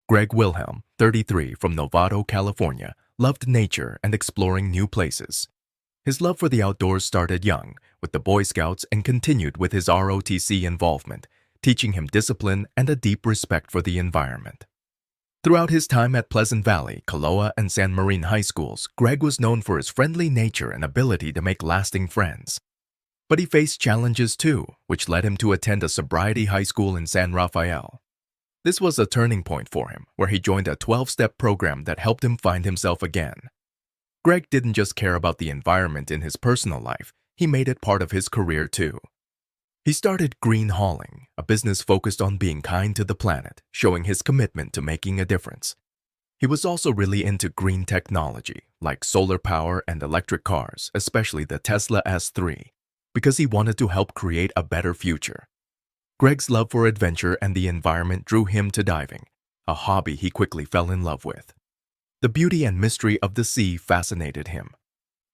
Greg Wilhelm, 33, from Novato, California, loved nature and exploring new places. His love for the outdoors started young, with the Boy Scouts, and continued with his ROTC involvement, teaching him discipline and a deep respect for the environment. Throughout his time at Pleasant Valley, Kaloa, and San Marine high schools, Greg was known for his friendly nature and ability to make lasting friends. But he faced challenges too, which led him to attend a sobriety high school in San Rafael. This was a turning point for him, where he joined a 12-step program that helped him find himself again. Greg didn't just care about the environment in his personal life, he made it part of his career too. He started Green Hauling, a business focused on being kind to the planet, showing his commitment to making a difference. He was also really into green technology, like solar power and electric cars, especially the Tesla S3, because he wanted to help create a better future. Greg's love for adventure and the environment drew him to diving, a hobby he quickly fell in love with. The beauty and mystery of the sea fascinated him.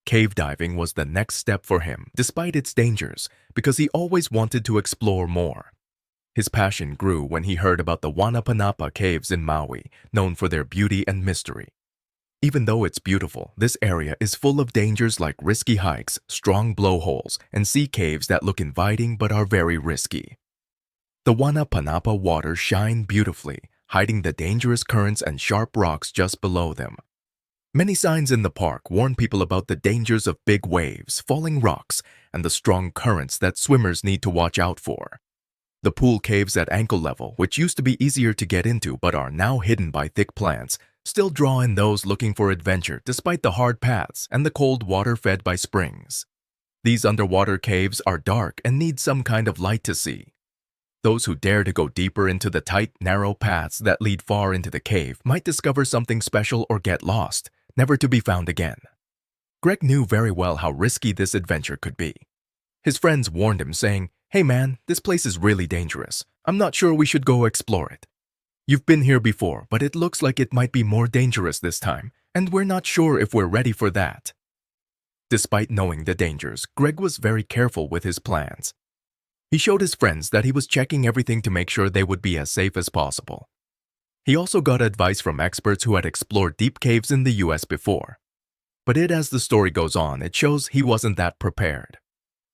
Cave diving was the next step for him, despite its dangers, because he always wanted to explore more. His passion grew when he heard about the Waianapanapa Caves in Maui, known for their beauty and mystery. Even though it's beautiful, this area is full of dangers like risky hikes, strong blowholes, and sea caves that look inviting but are very risky. The Waianapanapa waters shine beautifully, hiding the dangerous currents and sharp rocks just below them. Many signs in the park warn people about the dangers of big waves, falling rocks, and the strong currents that swimmers need to watch out for. The pool caves at ankle level, which used to be easier to get into but are now hidden by thick plants, still draw in those looking for adventure despite the hard paths and the cold water fed by springs. These underwater caves are dark and need some kind of light to see. Those who dare to go deeper into the tight, narrow paths that lead far into the cave might discover something special or get lost, never to be found again. Greg knew very well how risky this adventure could be. His friends warned him, saying, "Hey man, this place is really dangerous. I'm not sure we should go explore it. You've been here before, but it looks like it might be more dangerous this time, and we're not sure if we're ready for that." Despite knowing the dangers, Greg was very careful with his plans. He showed his friends that he was checking everything to make sure they would be as safe as possible. He also got advice from experts who had explored deep caves in the US before. But as the story goes on, it shows he wasn't that prepared.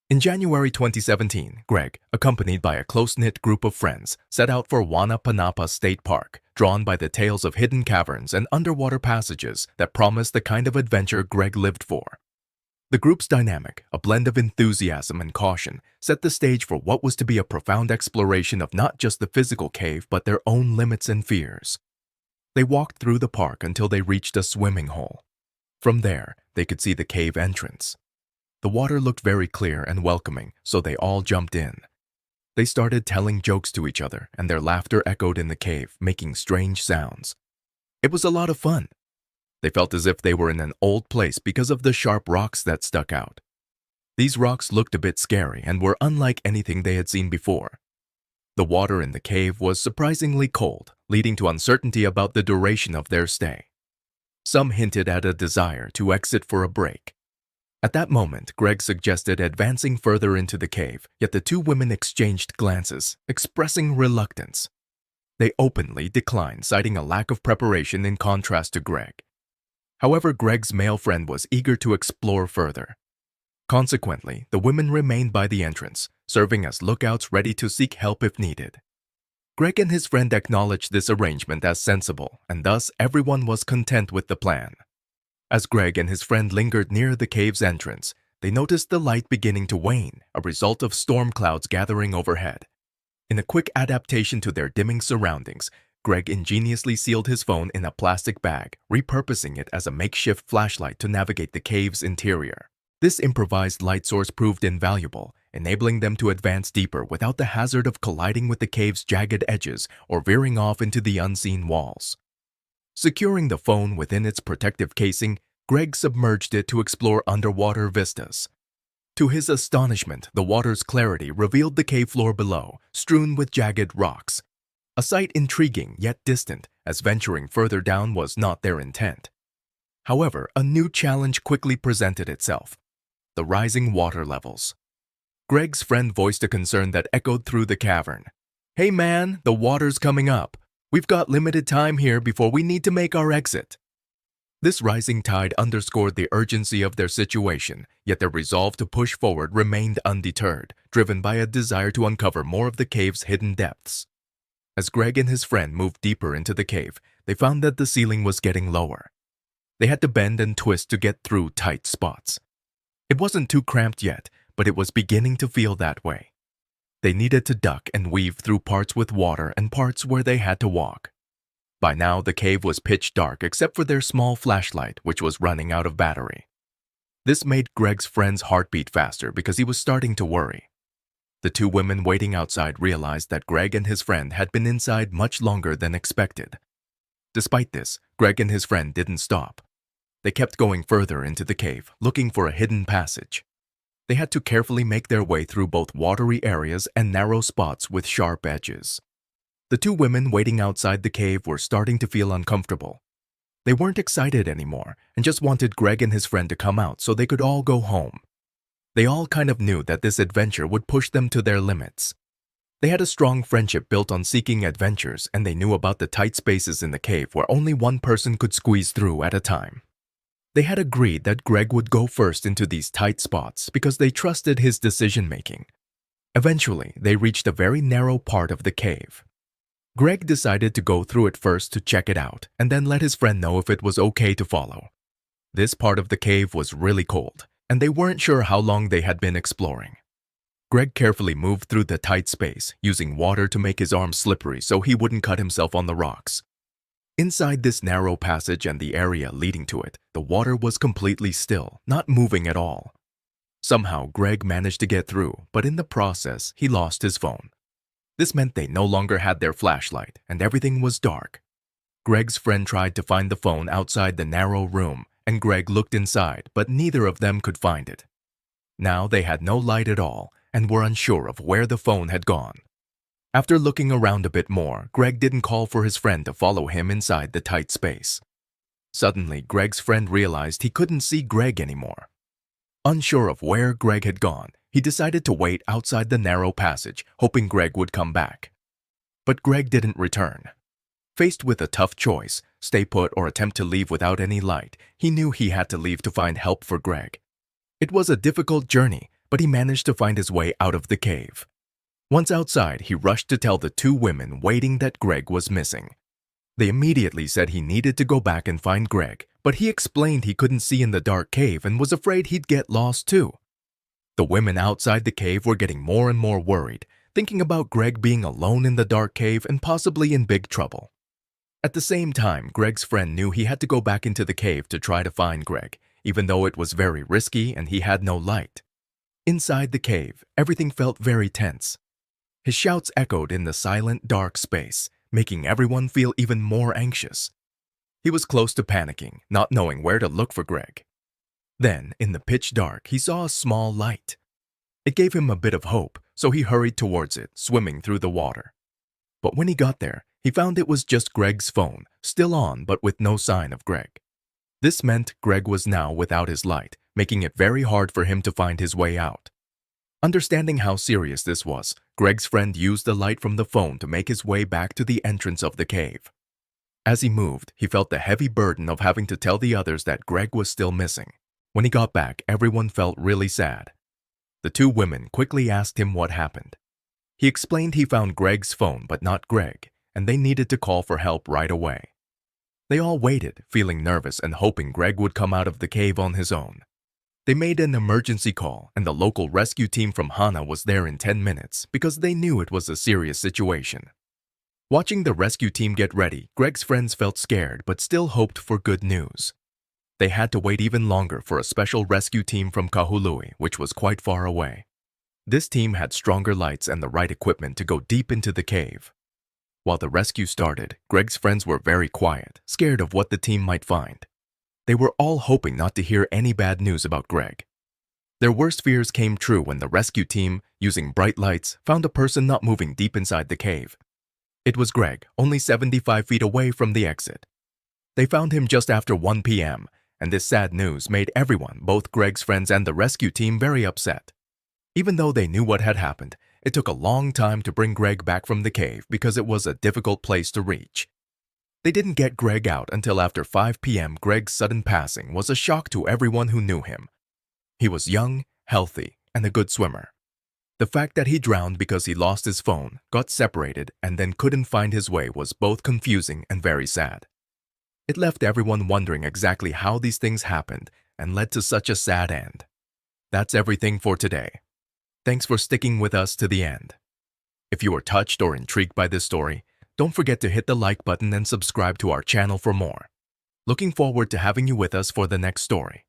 In January 2017, Greg, accompanied by a close-knit group of friends, set out for Waianapanapa State Park, drawn by the tales of hidden caverns and underwater passages that promised the kind of adventure Greg lived for. The group's dynamic, a blend of enthusiasm and caution, set the stage for what was to be a profound exploration of not just the physical cave but their own limits and fears. They walked through the park until they reached a swimming hole. From there, they could see the cave entrance. The water looked very clear and welcoming, so they all jumped in. They started telling jokes to each other, and their laughter echoed in the cave, making strange sounds. It was a lot of fun. They felt as if they were in an old place because of the sharp rocks that stuck out. These rocks looked a bit scary and were unlike anything they had seen before. The water in the cave was surprisingly cold, leading to uncertainty about the duration of their stay. Some hinted at a desire to exit for a break. At that moment, Greg suggested advancing further into the cave, yet the two women exchanged glances, expressing reluctance. They openly declined, citing a lack of preparation in contrast to Greg. However, Greg's male friend was eager to explore further. Consequently, the women remained by the entrance, serving as lookouts ready to seek help if needed. Greg and his friend acknowledged this arrangement as sensible, and thus everyone was content with the plan. As Greg and his friend lingered near the cave's entrance, they noticed the light beginning to wane, a result of storm clouds gathering overhead. In a quick adaptation to their dimming surroundings, Greg ingeniously sealed his phone in a plastic bag, repurposing it as a makeshift flashlight to navigate the cave's interior. This improvised light source proved invaluable, enabling them to advance deeper without the hazard of colliding with the cave's jagged edges or veering off into the unseen walls. Securing the phone within its protective casing, Greg submerged it to explore underwater vistas. To his astonishment, the water's clarity revealed the cave floor below, strewn with jagged rocks. A sight intriguing yet distant, as venturing further down was not their intent. However, a new challenge quickly presented itself: the rising water levels. Greg's friend voiced a concern that echoed through the cavern. "Hey man, the water's coming up. We've got limited time here before we need to make our exit. This rising tide underscored the urgency of their situation, yet their resolve to push forward remained undeterred, driven by a desire to uncover more of the cave's hidden depths. As Greg and his friend moved deeper into the cave, they found that the ceiling was getting lower. They had to bend and twist to get through tight spots. It wasn't too cramped yet, but it was beginning to feel that way. They needed to duck and weave through parts with water and parts where they had to walk. By now, the cave was pitch dark except for their small flashlight, which was running out of battery. This made Greg's friend's heart beat faster because he was starting to worry. The two women waiting outside realized that Greg and his friend had been inside much longer than expected. Despite this, Greg and his friend didn't stop. They kept going further into the cave, looking for a hidden passage. They had to carefully make their way through both watery areas and narrow spots with sharp edges. The two women waiting outside the cave were starting to feel uncomfortable. They weren't excited anymore and just wanted Greg and his friend to come out so they could all go home. They all kind of knew that this adventure would push them to their limits. They had a strong friendship built on seeking adventures, and they knew about the tight spaces in the cave where only one person could squeeze through at a time. They had agreed that Greg would go first into these tight spots because they trusted his decision-making. Eventually, they reached a very narrow part of the cave. Greg decided to go through it first to check it out and then let his friend know if it was okay to follow. This part of the cave was really cold, and they weren't sure how long they had been exploring. Greg carefully moved through the tight space, using water to make his arms slippery so he wouldn't cut himself on the rocks. Inside this narrow passage and the area leading to it, the water was completely still, not moving at all. Somehow, Greg managed to get through, but in the process, he lost his phone. This meant they no longer had their flashlight, and everything was dark. Greg's friend tried to find the phone outside the narrow room, and Greg looked inside, but neither of them could find it. Now they had no light at all, and were unsure of where the phone had gone. After looking around a bit more, Greg didn't call for his friend to follow him inside the tight space. Suddenly, Greg's friend realized he couldn't see Greg anymore. Unsure of where Greg had gone, he decided to wait outside the narrow passage, hoping Greg would come back. But Greg didn't return. Faced with a tough choice, stay put or attempt to leave without any light, he knew he had to leave to find help for Greg. It was a difficult journey, but he managed to find his way out of the cave. Once outside, he rushed to tell the two women waiting that Greg was missing. They immediately said he needed to go back and find Greg, but he explained he couldn't see in the dark cave and was afraid he'd get lost too. The women outside the cave were getting more and more worried, thinking about Greg being alone in the dark cave and possibly in big trouble. At the same time, Greg's friend knew he had to go back into the cave to try to find Greg, even though it was very risky and he had no light. Inside the cave, everything felt very tense. His shouts echoed in the silent, dark space, making everyone feel even more anxious. He was close to panicking, not knowing where to look for Greg. Then, in the pitch dark, he saw a small light. It gave him a bit of hope, so he hurried towards it, swimming through the water. But when he got there, he found it was just Greg's phone, still on but with no sign of Greg. This meant Greg was now without his light, making it very hard for him to find his way out. Understanding how serious this was, Greg's friend used the light from the phone to make his way back to the entrance of the cave. As he moved, he felt the heavy burden of having to tell the others that Greg was still missing. When he got back, everyone felt really sad. The two women quickly asked him what happened. He explained he found Greg's phone but not Greg, and they needed to call for help right away. They all waited, feeling nervous and hoping Greg would come out of the cave on his own. They made an emergency call, and the local rescue team from Hana was there in 10 minutes because they knew it was a serious situation. Watching the rescue team get ready, Greg's friends felt scared but still hoped for good news. They had to wait even longer for a special rescue team from Kahului, which was quite far away. This team had stronger lights and the right equipment to go deep into the cave. While the rescue started, Greg's friends were very quiet, scared of what the team might find. They were all hoping not to hear any bad news about Greg. Their worst fears came true when the rescue team, using bright lights, found a person not moving deep inside the cave. It was Greg, only 75 feet away from the exit. They found him just after 1 p.m., and this sad news made everyone, both Greg's friends and the rescue team, very upset. Even though they knew what had happened, It took a long time to bring Greg back from the cave because it was a difficult place to reach. They didn't get Greg out until after 5 p.m. Greg's sudden passing was a shock to everyone who knew him. He was young, healthy, and a good swimmer. The fact that he drowned because he lost his phone, got separated, and then couldn't find his way was both confusing and very sad. It left everyone wondering exactly how these things happened and led to such a sad end. That's everything for today. Thanks for sticking with us to the end. If you were touched or intrigued by this story, don't forget to hit the like button and subscribe to our channel for more. Looking forward to having you with us for the next story.